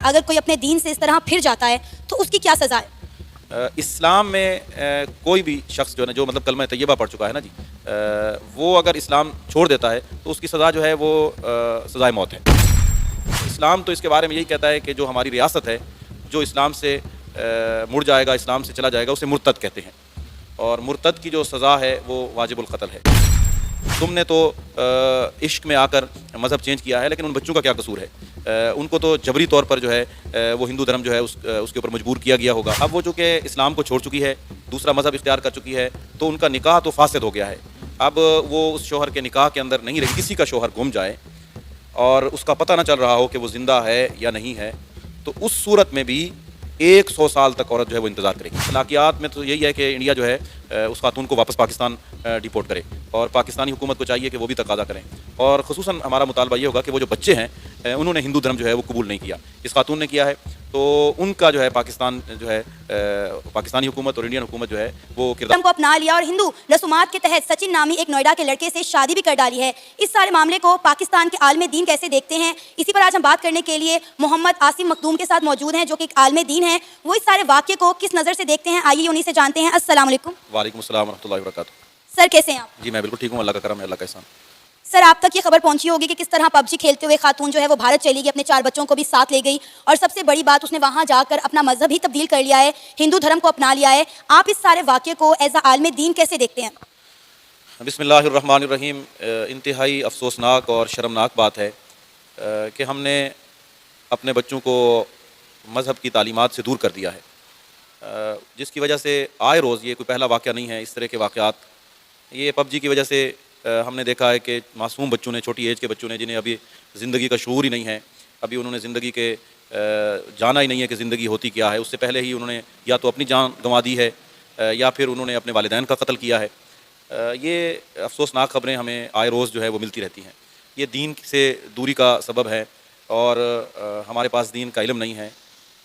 اگر کوئی اپنے دین سے اس طرح پھر جاتا ہے تو اس کی کیا سزا ہے؟ اسلام میں کوئی بھی شخص جو ہے نا جو مطلب کلمہ طیبہ پڑھ چکا ہے نا جی، وہ اگر اسلام چھوڑ دیتا ہے تو اس کی سزا جو ہے وہ سزائے موت ہے۔ اسلام تو اس کے بارے میں یہی کہتا ہے کہ جو ہماری ریاست ہے، جو اسلام سے مڑ جائے گا، اسلام سے چلا جائے گا، اسے مرتد کہتے ہیں، اور مرتد کی جو سزا ہے وہ واجب القتل ہے۔ تم نے تو عشق میں آ کر مذہب چینج کیا ہے، لیکن ان بچوں کا کیا قصور ہے؟ ان کو تو جبری طور پر جو ہے وہ ہندو دھرم جو ہے اس کے اوپر مجبور کیا گیا ہوگا۔ اب وہ چونکہ اسلام کو چھوڑ چکی ہے، دوسرا مذہب اختیار کر چکی ہے، تو ان کا نکاح تو فاسد ہو گیا ہے۔ اب وہ اس شوہر کے نکاح کے اندر نہیں رہی، کسی کا شوہر گم جائے اور اس کا پتہ نہ چل رہا ہو کہ وہ زندہ ہے یا نہیں ہے، تو اس صورت میں بھی 100 سال تک عورت جو ہے وہ انتظار کرے گی۔ اخلاقیات میں تو یہی ہے کہ انڈیا جو ہے اس خاتون کو واپس پاکستان ڈیپورٹ کرے، اور پاکستانی حکومت کو چاہیے کہ وہ بھی تقاضا کریں، اور خصوصاً ہمارا مطالبہ یہ ہوگا کہ وہ جو بچے ہیں انہوں نے ہندو دھرم جو ہے وہ قبول نہیں کیا، اس خاتون نے کیا ہے، تو ان کا جو ہے پاکستان جو ہے پاکستانی حکومت اور انڈین حکومت جو ہے وہ کردار کو اپنا لیا اور ہندو رسومات کے تحت سچن نامی ایک نوئیڈا کے لڑکے سے شادی بھی کر ڈالی ہے۔ اس سارے معاملے کو پاکستان کے عالم دین کیسے دیکھتے ہیں، اسی پر آج ہم بات کرنے کے لیے محمد عاصم مخدوم کے ساتھ موجود ہیں، جو کہ ایک عالم دین ہیں۔ وہ اس سارے واقعے کو کس نظر سے دیکھتے ہیں، آئیے انہیں سے جانتے ہیں۔ السلام علیکم۔ وعلیکم السلام ورحمۃ اللہ وبرکاتہ۔ سر کیسے ہیں آپ؟ جی میں بالکل ٹھیک ہوں، اللہ کا کرم ہے، اللہ کا احسان۔ سر آپ تک یہ خبر پہنچی ہوگی کہ کس طرح پب جی کھیلتے ہوئے خاتون جو ہے وہ بھارت چلی گئی، اپنے 4 بچوں کو بھی ساتھ لے گئی، اور سب سے بڑی بات اس نے وہاں جا کر اپنا مذہب ہی تبدیل کر لیا ہے، ہندو دھرم کو اپنا لیا ہے۔ آپ اس سارے واقعے کو ایز اے عالم دین کیسے دیکھتے ہیں؟ بسم اللہ الرحمن الرحیم۔ انتہائی افسوسناک اور شرمناک بات ہے کہ ہم نے اپنے بچوں کو مذہب کی تعلیمات سے دور کر دیا ہے، جس کی وجہ سے آئے روز، یہ کوئی پہلا واقعہ نہیں ہے، اس طرح کے واقعات یہ پب جی کی وجہ سے ہم نے دیکھا ہے کہ معصوم بچوں نے، چھوٹی ایج کے بچوں نے، جنہیں ابھی زندگی کا شعور ہی نہیں ہے، ابھی انہوں نے زندگی کے جانا ہی نہیں ہے کہ زندگی ہوتی کیا ہے، اس سے پہلے ہی انہوں نے یا تو اپنی جان گنوا دی ہے یا پھر انہوں نے اپنے والدین کا قتل کیا ہے۔ یہ افسوسناک خبریں ہمیں آئے روز جو ہے وہ ملتی رہتی ہیں۔ یہ دین سے دوری کا سبب ہے، اور ہمارے پاس دین کا علم نہیں ہے۔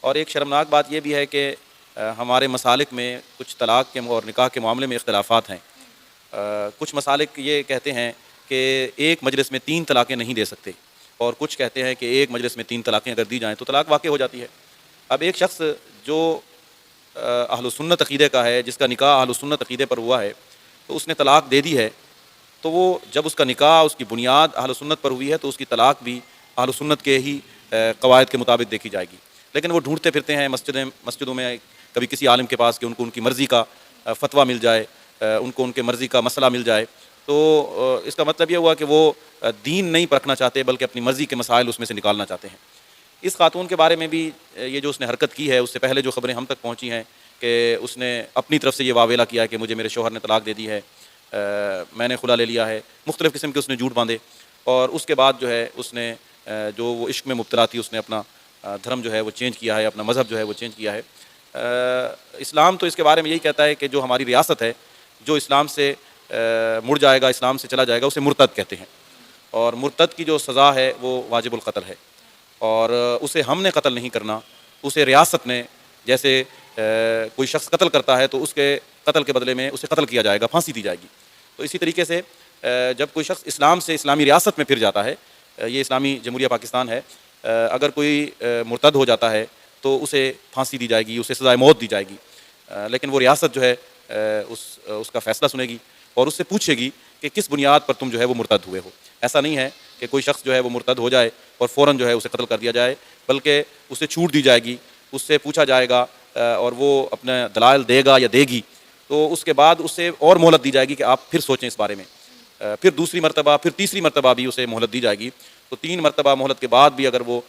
اور ایک شرمناک بات یہ بھی ہے کہ ہمارے مسالک میں کچھ طلاق کے اور نکاح کے معاملے میں اختلافات ہیں۔ کچھ مسالک یہ کہتے ہیں کہ ایک مجلس میں 3 طلاقیں نہیں دے سکتے، اور کچھ کہتے ہیں کہ ایک مجلس میں 3 طلاقیں اگر دی جائیں تو طلاق واقع ہو جاتی ہے۔ اب ایک شخص جو اہل سنت عقیدے کا ہے، جس کا نکاح اہل سنت عقیدے پر ہوا ہے، تو اس نے طلاق دے دی ہے، تو وہ جب اس کا نکاح اس کی بنیاد اہل سنت پر ہوئی ہے تو اس کی طلاق بھی اہل سنت کے ہی قواعد کے مطابق دیکھی جائے گی۔ لیکن وہ ڈھونڈتے پھرتے ہیں مسجدوں میں کبھی کسی عالم کے پاس کہ ان کو ان کی مرضی کا فتویٰ مل جائے، ان کو ان کے مرضی کا مسئلہ مل جائے، تو اس کا مطلب یہ ہوا کہ وہ دین نہیں پرکھنا چاہتے بلکہ اپنی مرضی کے مسائل اس میں سے نکالنا چاہتے ہیں۔ اس خاتون کے بارے میں بھی یہ جو اس نے حرکت کی ہے، اس سے پہلے جو خبریں ہم تک پہنچی ہیں کہ اس نے اپنی طرف سے یہ واویلا کیا کہ مجھے میرے شوہر نے طلاق دے دی ہے، میں نے خلا لے لیا ہے، مختلف قسم کے اس نے جھوٹ باندھے، اور اس کے بعد جو ہے اس نے جو وہ عشق میں مبتلا تھی، اس نے اپنا دھرم جو ہے وہ چینج کیا ہے، اپنا مذہب جو ہے وہ چینج کیا ہے۔ اسلام تو اس کے بارے میں یہی کہتا ہے کہ جو ہماری ریاست ہے، جو اسلام سے مڑ جائے گا، اسلام سے چلا جائے گا، اسے مرتد کہتے ہیں، اور مرتد کی جو سزا ہے وہ واجب القتل ہے، اور اسے ہم نے قتل نہیں کرنا، اسے ریاست نے، جیسے کوئی شخص قتل کرتا ہے تو اس کے قتل کے بدلے میں اسے قتل کیا جائے گا، پھانسی دی جائے گی۔ تو اسی طریقے سے جب کوئی شخص اسلام سے اسلامی ریاست میں پھر جاتا ہے، یہ اسلامی جمہوریہ پاکستان ہے، اگر کوئی مرتد ہو جاتا ہے تو اسے پھانسی دی جائے گی، اسے سزائے موت دی جائے گی، لیکن وہ ریاست جو ہے اس کا فیصلہ سنے گی اور اس سے پوچھے گی کہ کس بنیاد پر تم جو ہے وہ مرتد ہوئے ہو۔ ایسا نہیں ہے کہ کوئی شخص جو ہے وہ مرتد ہو جائے اور فوراً جو ہے اسے قتل کر دیا جائے، بلکہ اسے چھوٹ دی جائے گی، اس سے پوچھا جائے گا اور وہ اپنے دلائل دے گا یا دے گی، تو اس کے بعد اسے اور مہلت دی جائے گی کہ آپ پھر سوچیں اس بارے میں، پھر دوسری مرتبہ، پھر تیسری مرتبہ بھی اسے مہلت دی جائے گی۔ تو 3 مرتبہ مہلت کے بعد بھی اگر وہ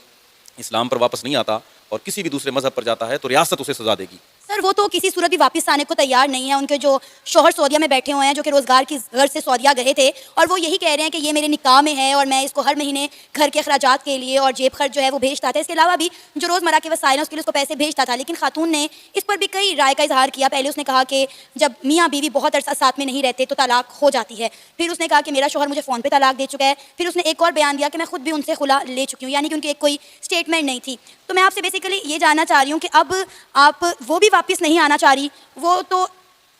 اسلام پر واپس نہیں آتا اور کسی بھی دوسرے مذہب پر جاتا ہے تو ریاست اسے سزا دے گی۔ سر وہ تو کسی صورت بھی واپس آنے کو تیار نہیں ہے، ان کے جو شوہر سعودیہ میں بیٹھے ہوئے ہیں، جو کہ روزگار کی غرض سے سعودیہ گئے تھے، اور وہ یہی کہہ رہے ہیں کہ یہ میرے نکاح میں ہے اور میں اس کو ہر مہینے گھر کے اخراجات کے لیے اور جیب خرچ جو ہے وہ بھیجتا تھا، اس کے علاوہ بھی جو روزمرہ کے وسائل ہیں اس کے لیے اس کو پیسے بھیجتا تھا۔ لیکن خاتون نے اس پر بھی کئی رائے کا اظہار کیا۔ پہلے اس نے کہا کہ جب میاں بیوی بہت عرصہ ساتھ میں نہیں رہتے تو طلاق ہو جاتی ہے، پھر اس نے کہا کہ میرا شوہر مجھے فون پہ طلاق دے چکا ہے، پھر اس نے ایک اور بیان دیا کہ میں خود بھی ان سے خلا لے چکی ہوں، یعنی کہ ان کی ایک کوئی اسٹیٹمنٹ نہیں تھی۔ تو میں آپ سے بیسیکلی یہ جاننا چاہ رہی ہوں کہ اب آپ وہ بھی واپس نہیں آنا چاہ رہی، وہ تو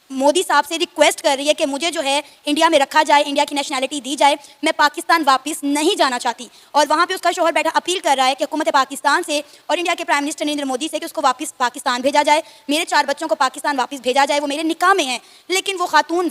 مودی صاحب سے ریکویسٹ کر رہی ہے کہ مجھے جو ہے انڈیا میں رکھا جائے, انڈیا کی نیشنلٹی دی جائے, میں پاکستان واپس نہیں جانا چاہتی. اور وہاں پہ اس کا شوہر بیٹھا اپیل کر رہا ہے کہ حکومت پاکستان سے اور انڈیا کے پرائم منسٹر نریندر مودی سے کہ اس کو واپس پاکستان بھیجا جائے, میرے 4 بچوں کو پاکستان واپس بھیجا جائے, وہ میرے نکاح میں ہیں. لیکن وہ خاتون